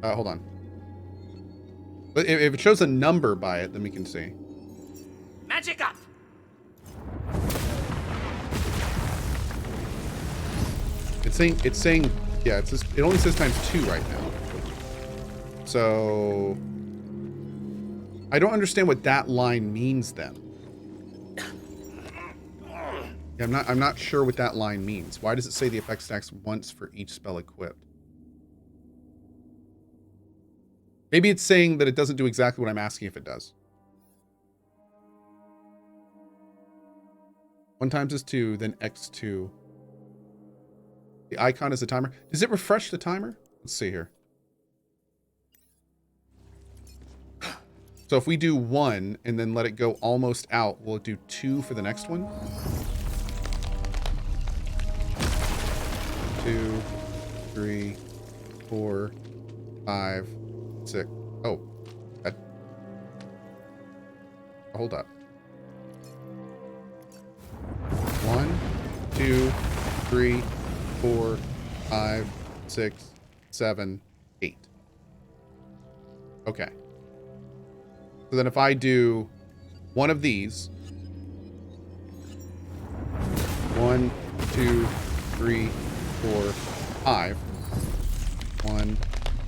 Hold on. But if it shows a number by it, then we can see. Magic up. It's saying, yeah, it only says ×2 right now. So I don't understand what that line means then. Yeah, I'm not sure what that line means. Why does it say the effect stacks once for each spell equipped? Maybe it's saying that it doesn't do exactly what I'm asking if it does. 1 times is 2, then x2. The icon is the timer. Does it refresh the timer? Let's see here. So if we do 1 and then let it go almost out, will it do 2 for the next one? 2, 3, 4, 5, 6. Oh, hold up. 1, 2, 3, 4, 5, 6, 7, 8. Okay. So then if I do one of these, 1, 2, 3, 4, 5. 1,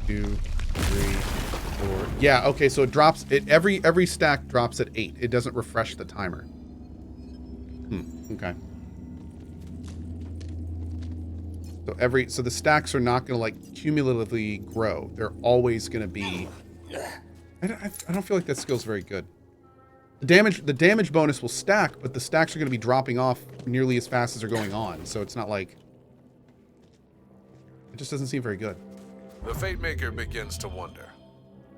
2, 3, 4. Yeah, okay, so it drops it every stack drops at 8. It doesn't refresh the timer. Okay. So the stacks are not gonna like cumulatively grow. They're always gonna be. I don't feel like that skill's very good. The damage bonus will stack, but the stacks are gonna be dropping off nearly as fast as they're going on. So it's not like. It just doesn't seem very good. The Fate Maker begins to wonder.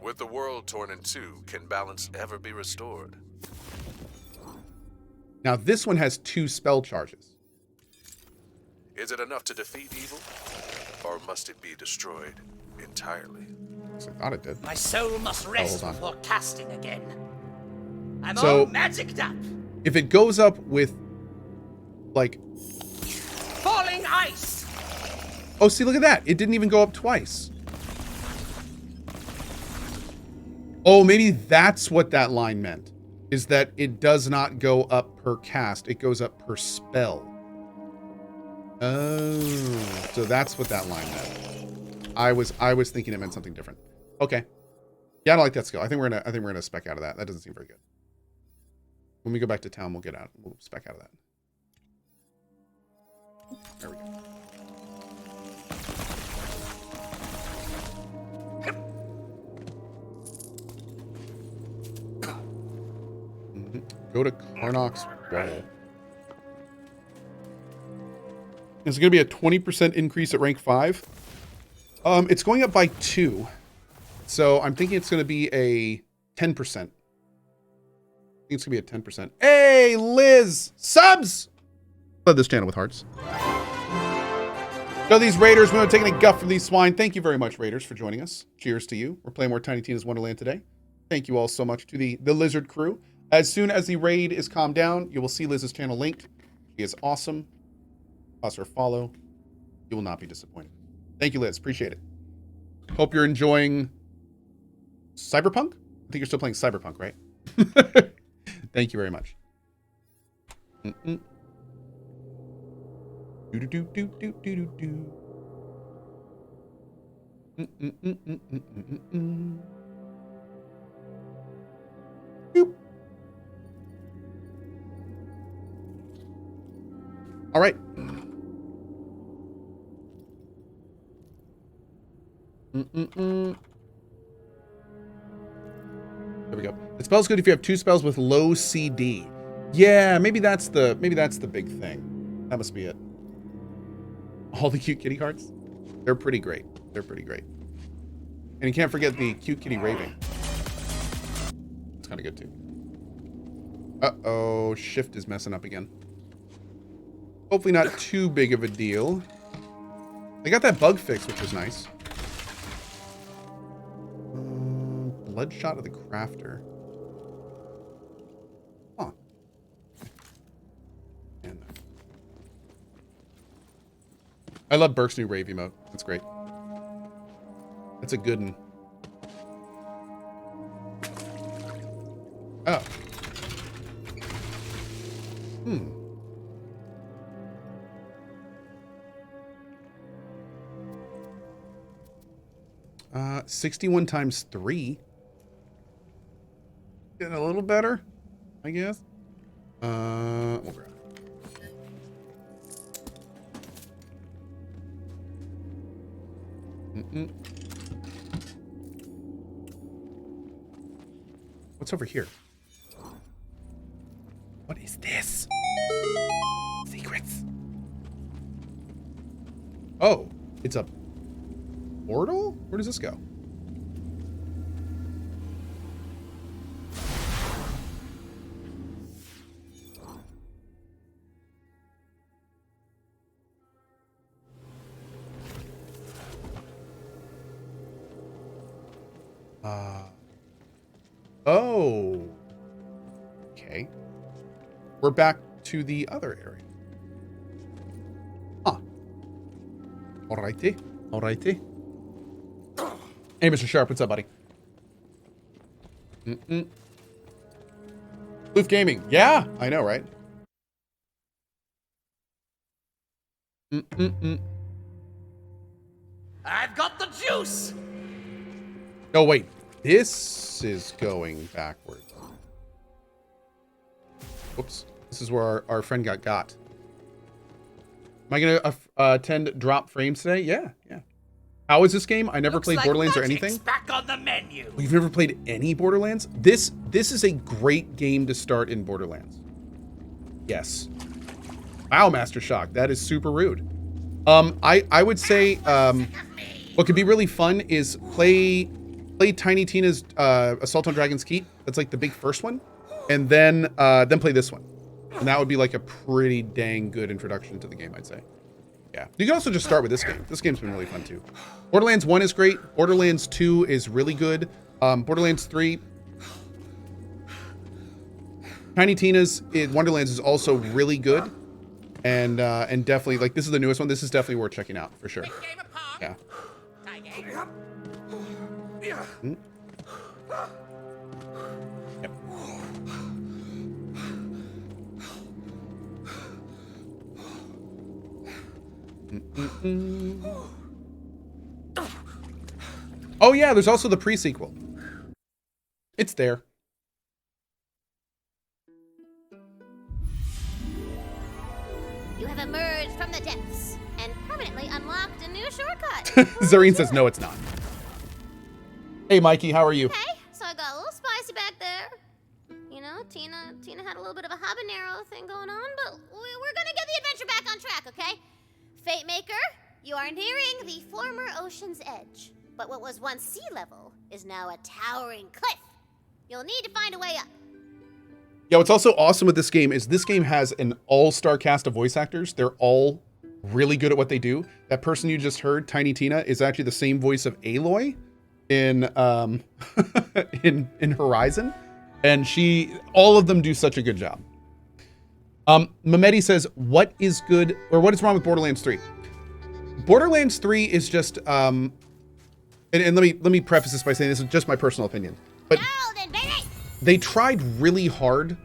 With the world torn in two, can balance ever be restored? Now this one has 2 spell charges. Is it enough to defeat evil? Or must it be destroyed entirely? So I thought it did. My soul must rest hold on. before casting again. I'm So- all magicked up. If it goes up with, like... Falling ice. Oh, see, look at that. It didn't even go up twice. Oh, maybe that's what that line meant. Is that it does not go up per cast. It goes up per spell. Oh, so that's what that line meant. I was thinking it meant something different. Okay. Yeah, I don't like that skill. I think we're gonna spec out of that. That doesn't seem very good. When we go back to town, we'll spec out of that. There we go. Go to CohhCarnage's wall. It's going to be a 20% increase at rank 5. It's going up by 2. So I'm thinking it's going to be a 10%. I think it's going to be a 10%. Hey, Liz! Subs! Love this channel with hearts. So these raiders, we're taking a guff from these swine. Thank you very much, raiders, for joining us. Cheers to you. We're playing more Tiny Tina's Wonderland today. Thank you all so much to the Lizard crew. As soon as the raid is calmed down, you will see Liz's channel linked. She is awesome. Toss her a follow. You will not be disappointed. Thank you, Liz. Appreciate it. Hope you're enjoying Cyberpunk? I think you're still playing Cyberpunk, right? Thank you very much. Do do do do do do do. Boop. All right. There we go. It spells good if you have 2 spells with low CD. Yeah, maybe that's the big thing. That must be it. All the cute kitty cards? They're pretty great. They're pretty great. And you can't forget the cute kitty raving. It's kind of good too. Uh-oh, shift is messing up again. Hopefully not too big of a deal. They got that bug fixed, which was nice. Bloodshot of the Crafter. Huh. And I love Burke's new rave emote. That's great. That's a good one. 61 times 3. Getting a little better, I guess. We'll grab it. What's over here? What is this? Secrets. Oh, it's a portal? Where does this go? Oh. Okay. We're back to the other area. Huh. Alrighty. Alrighty. Hey, Mr. Sharp, what's up, buddy? Loof Gaming. Yeah, I know, right? I've got the juice. Oh, wait. This is going backwards. Oops. This is where our friend got. Am I going to attend drop frames today? Yeah, yeah. How is this game? I never played like Borderlands or magic's anything. Back on the menu. We've never played any Borderlands? This is a great game to start in Borderlands. Yes. Wow, Master Shock. That is super rude. I would say what could be really fun is play Tiny Tina's Assault on Dragon's Keep. That's like the big first one. And then play this one. And that would be like a pretty dang good introduction to the game, I'd say. Yeah. You can also just start with this game. This game's been really fun too. Borderlands 1 is great. Borderlands 2 is really good. Borderlands 3. Tiny Tina's Wonderlands is also really good. And definitely, like, this is the newest one. This is definitely worth checking out for sure. Yeah. Hmm? Yep. Oh yeah, there's also the pre-sequel. It's there. You have emerged from the depths and permanently unlocked a new shortcut. Zareen says no, it's not. Hey Mikey, how are you? Okay, so I got a little spicy back there. You know, Tina had a little bit of a habanero thing going on, but we're gonna get the adventure back on track, okay? Fate Maker, you are nearing the former ocean's edge, but what was once sea level is now a towering cliff. You'll need to find a way up. Yeah, what's also awesome with this game is this game has an all-star cast of voice actors. They're all really good at what they do. That person you just heard, Tiny Tina, is actually the same voice of Aloy in in Horizon, and all of them do such a good job. Mehmedi says, what is good, or what is wrong with Borderlands 3? Borderlands 3 is just and let me preface this by saying this is just my personal opinion, but they tried really hard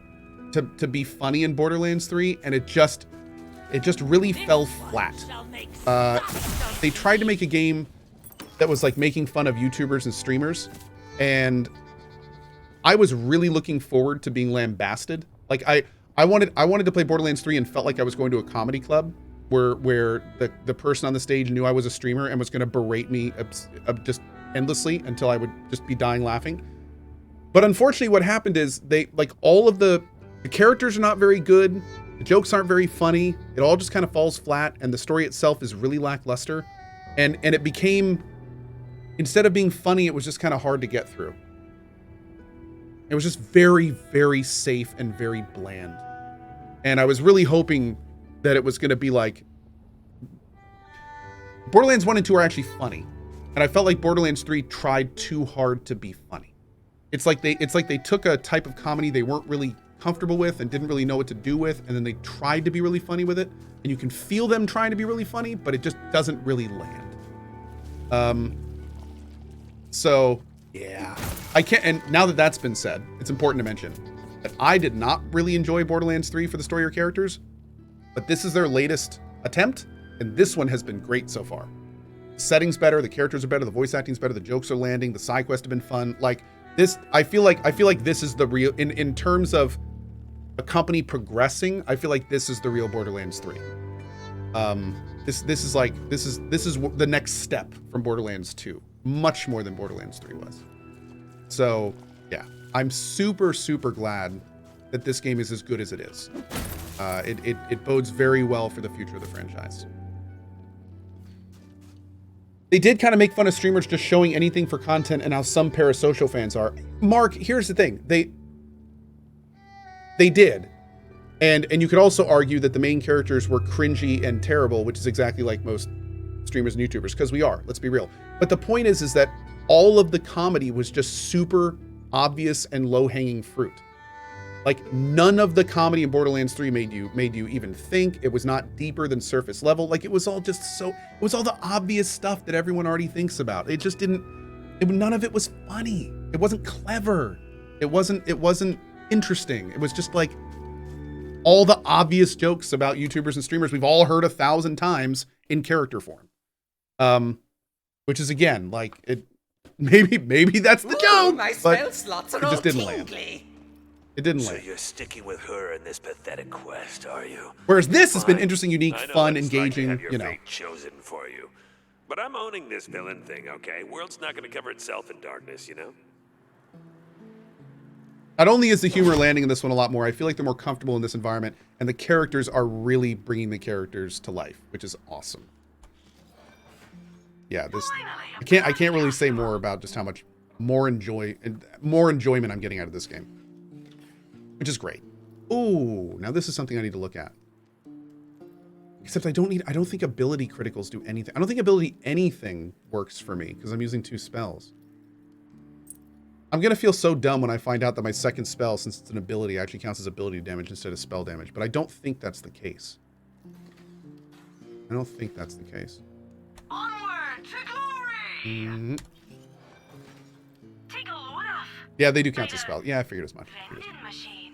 to be funny in Borderlands 3, and it just really fell flat. They tried to make a game that was like making fun of YouTubers and streamers, and I was really looking forward to being lambasted. Like I wanted to play Borderlands 3 and felt like I was going to a comedy club where the person on the stage knew I was a streamer and was going to berate me just endlessly until I would just be dying laughing. But unfortunately, what happened is they, like, all of the characters are not very good. The jokes aren't very funny. It all just kind of falls flat, and the story itself is really lackluster. And it became, instead of being funny, it was just kind of hard to get through. It was just very, very safe and very bland. And I was really hoping that it was going to be like, Borderlands 1 and 2 are actually funny. And I felt like Borderlands 3 tried too hard to be funny. It's like they took a type of comedy they weren't really comfortable with and didn't really know what to do with, and then they tried to be really funny with it, and you can feel them trying to be really funny, but it just doesn't really land. So yeah, I can't. And now that that's been said, it's important to mention that I did not really enjoy Borderlands 3 for the story or characters, but this is their latest attempt, and this one has been great so far. setting's better, the characters are better, the voice acting's better, the jokes are landing, the side quests have been fun. Like this, I feel like this is the real in terms of a company progressing. I feel like this is the real Borderlands 3. This is the next step from Borderlands 2, much more than Borderlands 3 was. So yeah, I'm super glad that this game is as good as it is. It bodes very well for the future of the franchise. They did kind of make fun of streamers just showing anything for content and how some parasocial fans are. Mark, here's the thing. They did. And you could also argue that the main characters were cringy and terrible, which is exactly like most streamers and YouTubers, because we are, let's be real. But the point is that all of the comedy was just super obvious and low-hanging fruit. Like none of the comedy in Borderlands 3 made you even think. It was not deeper than surface level. Like it was all just it was all the obvious stuff that everyone already thinks about. It just none of it was funny. It wasn't clever. It wasn't interesting. It was just like all the obvious jokes about YouTubers and streamers we've all heard 1,000 times in character form. Which is again, like it maybe that's the joke. My but spell slots are it all just didn't tingly. land. It didn't So land. you're sticking with her in this pathetic quest, are you? Whereas this has been Fine. interesting, unique, I know fun, what it's like to engaging, have your you know. fate chosen for you. But I'm owning this villain thing, okay? World's not gonna cover itself in darkness, you know? Not only is the humor landing in this one a lot more, I feel like they're more comfortable in this environment, and the characters are really bringing the characters to life, which is awesome. Yeah, this I can't really say more about just how much more enjoyment I'm getting out of this game, which is great. Ooh, now this is something I need to look at. Except I don't think ability criticals do anything. I don't think ability anything works for me because I'm using 2 spells. I'm going to feel so dumb when I find out that my second spell, since it's an ability, actually counts as ability damage instead of spell damage. But I don't think that's the case. I don't think that's the case. Onward to glory! Mm-hmm. Take a load off. Yeah, they do count as spell. Yeah, I figured as much. Vending machine.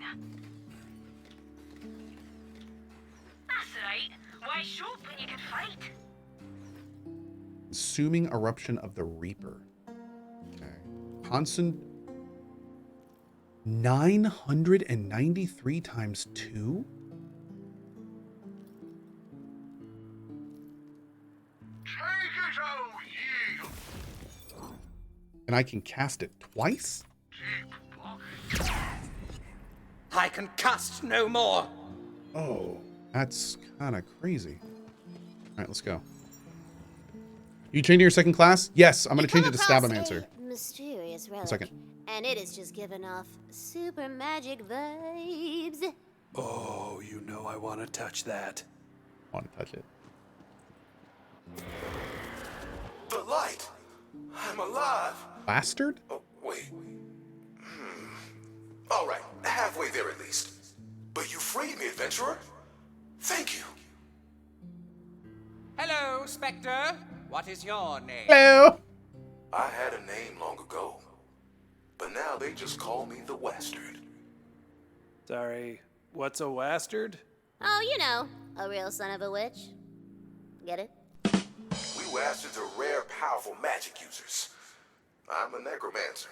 That's right. Why shop when you can fight? Consuming eruption of the Reaper. Okay. Constant 993 times 2? And I can cast it twice? I can cast no more. Oh, that's kind of crazy. All right, let's go. You changing your second class? Yes, I'm going to change it to Stabomancer. Mysterious relic. 1 second. And it is just giving off super magic vibes. Oh, you know I want to touch that. I want to touch it. The light! I'm alive! Bastard? Oh, wait. All right, halfway there at least. But you freed me, adventurer. Thank you. Hello, Spectre. What is your name? Hello! I had a name long ago, but now they just call me the Wastard. Sorry, what's a wastard? Oh, you know, a real son of a witch. Get it? We Wastards are rare, powerful magic users. I'm a necromancer,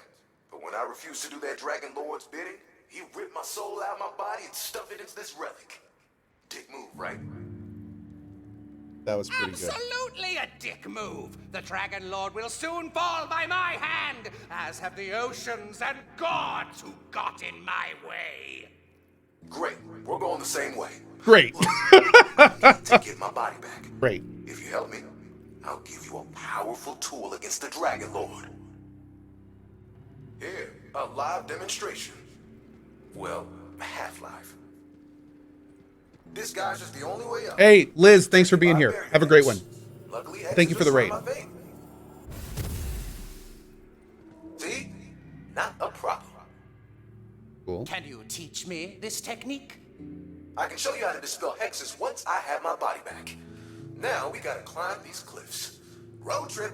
but when I refused to do that Dragon Lord's bidding, he ripped my soul out of my body and stuffed it into this relic. Dick move, right? That was pretty good. Absolutely a dick move. The Dragon Lord will soon fall by my hand, as have the oceans and gods who got in my way. Great, we're going the same way. Great. To get my body back. Great. If you help me, I'll give you a powerful tool against the Dragon Lord. Here, a live demonstration. Well, half-life. This guy's just the only way up. Hey, Liz, thanks for being here. Have a great one. Luckily, Thank you for the raid. See? Not a problem. Cool. Can you teach me this technique? I can show you how to dispel hexes once I have my body back. Now we gotta climb these cliffs. Road trip.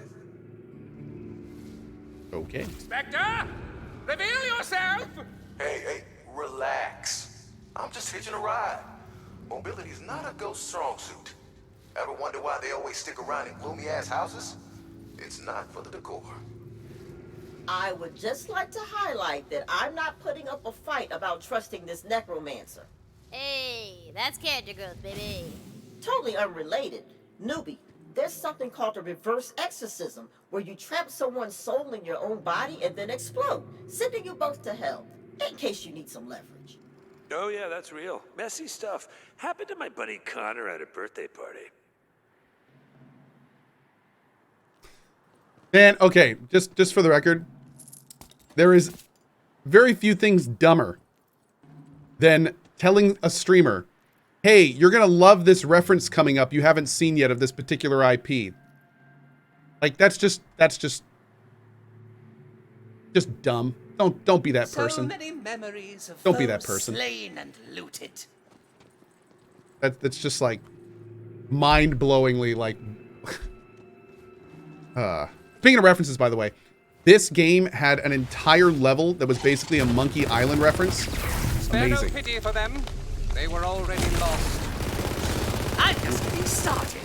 Okay. Spectre, reveal yourself. Hey, relax. I'm just hitching a ride. Mobility's not a ghost strong suit. Ever wonder why they always stick around in gloomy-ass houses? It's not for the decor. I would just like to highlight that I'm not putting up a fight about trusting this necromancer. Hey, that's character growth, baby. Totally unrelated. Newbie, there's something called a reverse exorcism, where you trap someone's soul in your own body and then explode, sending you both to hell, in case you need some leverage. Oh yeah, that's real. Messy stuff. Happened to my buddy Connor at a birthday party. Man, okay, just for the record, there is very few things dumber than telling a streamer, hey, you're going to love this reference coming up you haven't seen yet of this particular IP. Like, that's just dumb. Don't be that person. So many memories of Don't be that foes person. slain and looted. That's just like mind-blowingly like Speaking of references, by the way, this game had an entire level that was basically a Monkey Island reference. Spare no Amazing. pity for them. They were already lost. I'm just getting started.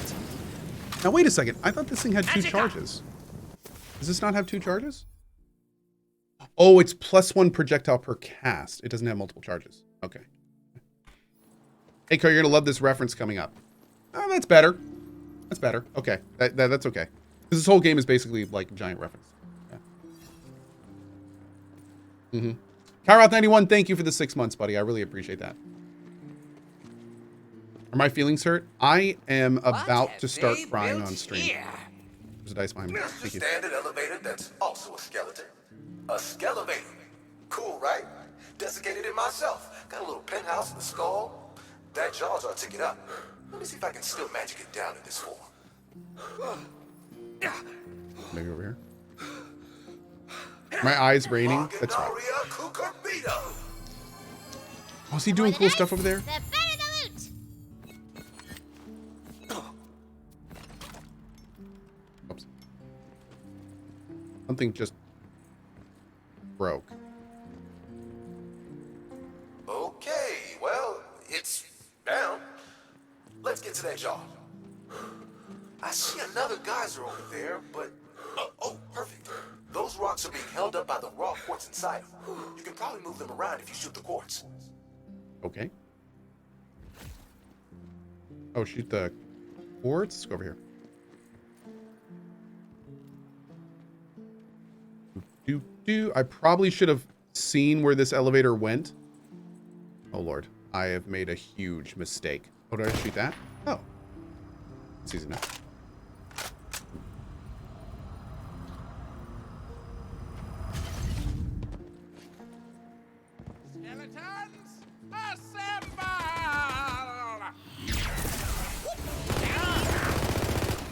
Now wait a second. I thought this thing had 2 Magic up. charges. Does this not have 2 charges? Oh, it's +1 projectile per cast. It doesn't have multiple charges. Okay. Hey, Cohh, you're gonna love this reference coming up. Oh, that's better. That's better. Okay, that's okay. Because this whole game is basically like a giant reference. Yeah. Kyroth91, thank you for the 6 months, buddy. I really appreciate that. Are my feelings hurt? I am about to start crying on stream. Here? There's a dice behind me. Just Thank a you. standard elevator that's also a skeleton. A skelevator. Cool, right? Desiccated it myself. Got a little penthouse in the skull. That jaw's our ticket up. Let me see if I can still magic it down in this form. Maybe over here. My eyes raining. That's right. Magnaria Cucurbita. Oh, is he doing cool stuff over there? The better the loot. Oops. Something just broke. Okay, well, it's down. Let's get to that jaw. I see another geyser over there, but... oh, perfect. Those rocks are being held up by the raw quartz inside them. You can probably move them around if you shoot the quartz. Okay. Oh, shoot the quartz. Let's go over here. I probably should have seen where this elevator went. Oh, Lord. I have made a huge mistake. Oh, did I shoot that? Oh. It's easy now. Skeletons, assemble!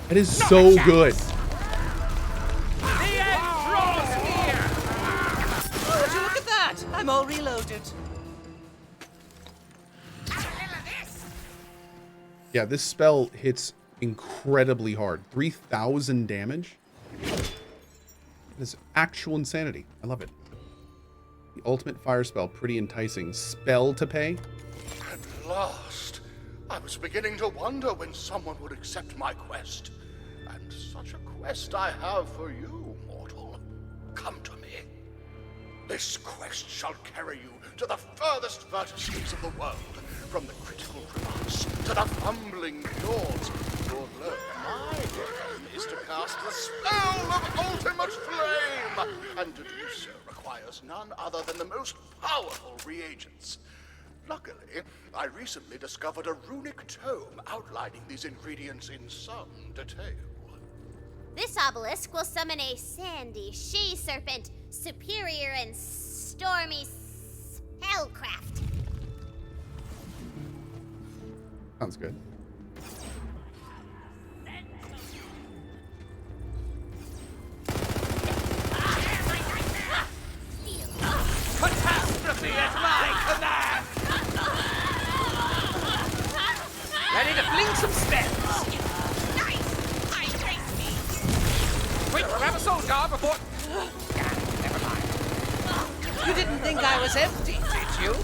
That is so good. The end draws near! Would you look at that? I'm all reloaded. Yeah, this spell hits incredibly hard. 3,000 damage. That is actual insanity. I love it. The ultimate fire spell, pretty enticing. Spell to pay? At last, I was beginning to wonder when someone would accept my quest. And such a quest I have for you, mortal. Come to me. This quest shall carry you to the furthest vertices of the world, from the critical crevasse to the fumbling fjords. For lo, my aim is to cast the spell of ultimate flame, and to do so requires none other than the most powerful reagents. Luckily, I recently discovered a runic tome outlining these ingredients in some detail. This obelisk will summon a sandy she-serpent, superior and stormy spellcraft. Sounds good. Catastrophe at my command! Ready to fling some spells! Quick, grab a soul jar before... Never mind. You didn't think I was empty, did you?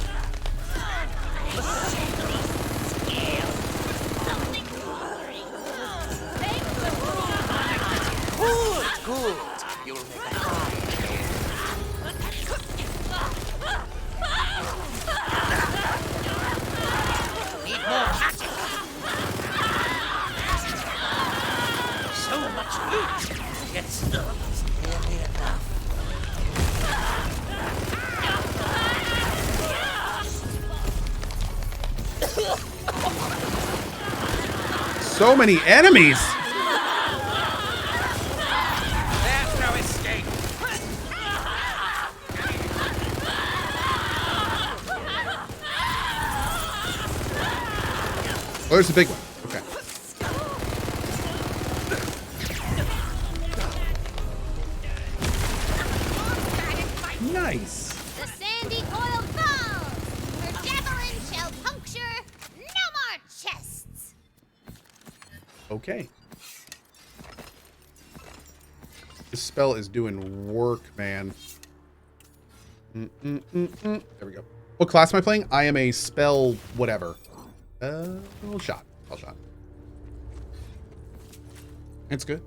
Good. cooled, you'll make a high. Need more magic. So much loot, yet still isn't nearly enough. So many enemies. There's no escape. Oh, there's a big one. Okay. Nice. The sandy coil falls. Her javelin shall puncture no more chests. Okay. This spell is doing work, man. There we go. What class am I playing? I am a spell whatever. Shot. It's good.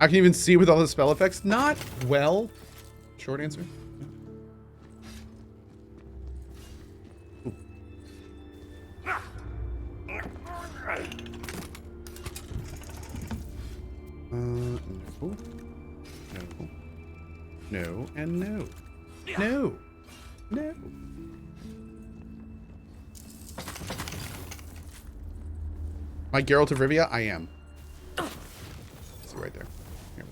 I can even see with all the spell effects. Not well. Short answer. Ooh. No. No and no. No. No. My Geralt of Rivia? I am. See right there. Here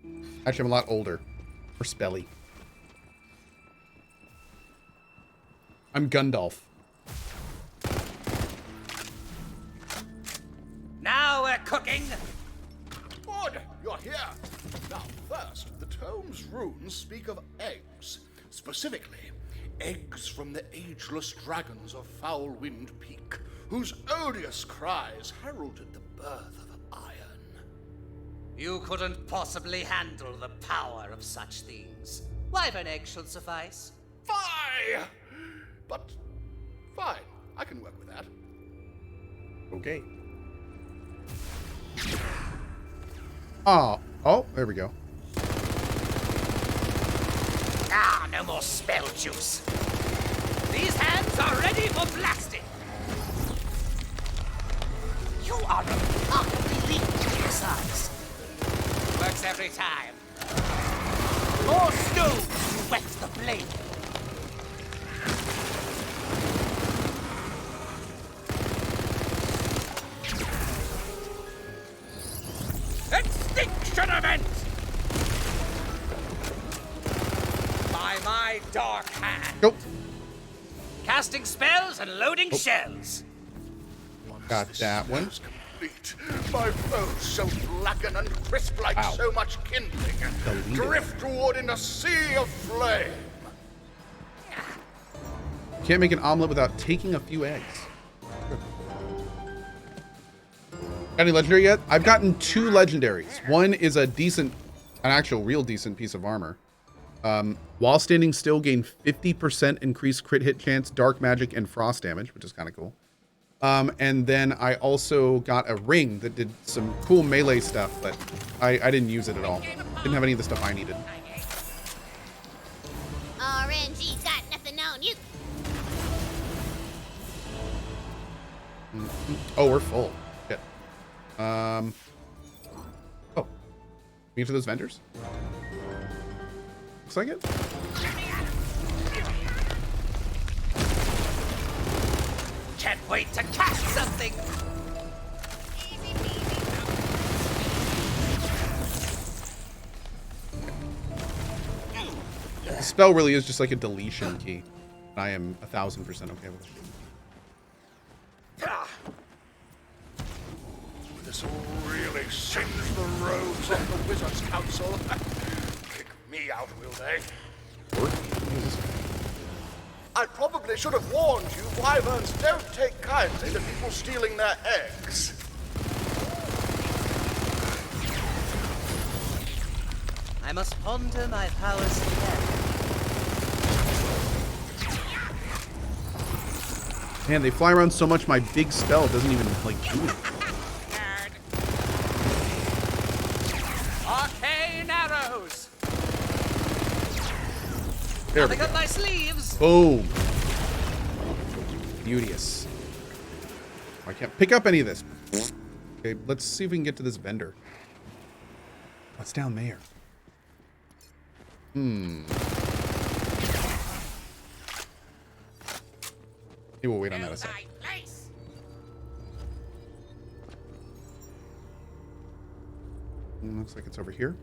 we go. Actually, I'm a lot older. Or spelly. I'm Gundalf. Now we're cooking. Good, you're here. Now, first, the tome's runes speak of eggs. Specifically, eggs from the ageless dragons of Foulwind Peak, whose odious cries heralded the birth of iron. You couldn't possibly handle the power of such things. Wyvern egg should suffice. Fie! But, fine, I can work with that. Okay. Oh, there we go. Ah, no more spell juice. These hands are ready for blasting. You are remarkably lean for your size. Works every time. More stones to wet the blade. Extinction event! By my dark hand. Nope. Casting spells and loading shells. Got This that one. spell's complete. My foes so blacken and crisp like Ow. so much kindling. Deleted. Driftwood in a sea of flame. Can't make an omelet without taking a few eggs. Got any legendary yet? I've gotten 2 legendaries. One is an actual real decent piece of armor. While standing still, gain 50% increased crit hit chance, dark magic, and frost damage, which is kind of cool. And then I also got a ring that did some cool melee stuff, but I didn't use it at all. Didn't have any of the stuff I needed. RNG got nothing on you. Oh, we're full. Shit. Oh. Me to those vendors? Looks like it. Can't wait to catch something. The spell really is just like a deletion key. I am 1000% okay with it. This will really singe the robes of the Wizards Council. Kick me out, will they? I probably should have warned you, wyverns don't take kindly to people stealing their eggs. I must ponder my powers again. Man, they fly around so much my big spell doesn't even like do it. goes. There we Nothing go. up my sleeves. Boom. Beauteous. I can't pick up any of this. Okay, let's see if we can get to this vendor. What's down there? Maybe we'll wait on that a sec. Thy place. Looks like it's over here.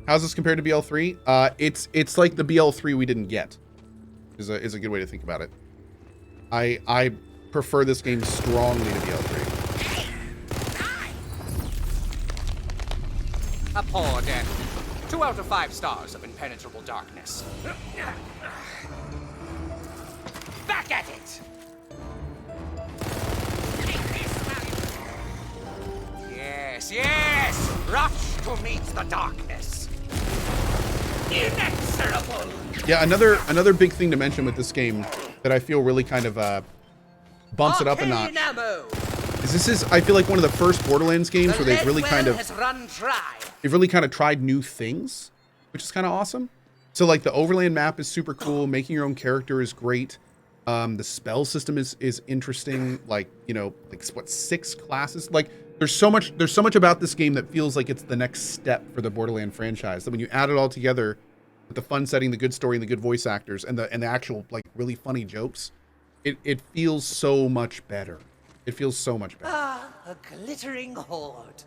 How's this compared to BL3? It's like the BL3 we didn't get. Is a good way to think about it. I prefer this game strongly to BL3. A poor death. 2 out of 5 stars of impenetrable darkness. Back at it! Yes, yes! Rush to meet the darkness. Inexorable! Yeah, another big thing to mention with this game that I feel really kind of bumps it up a notch is this is, I feel like, one of the first Borderlands games where they've really kind of tried new things, which is kind of awesome. So like the Overland map is super cool. Making your own character is great. The spell system is interesting. Like, you know, like what, 6 classes? Like there's so much about this game that feels like it's the next step for the Borderland franchise. That when you add it all together with the fun setting, the good story, and the good voice actors, and the actual like really funny jokes, it feels so much better. It feels so much better. Ah, a glittering hoard.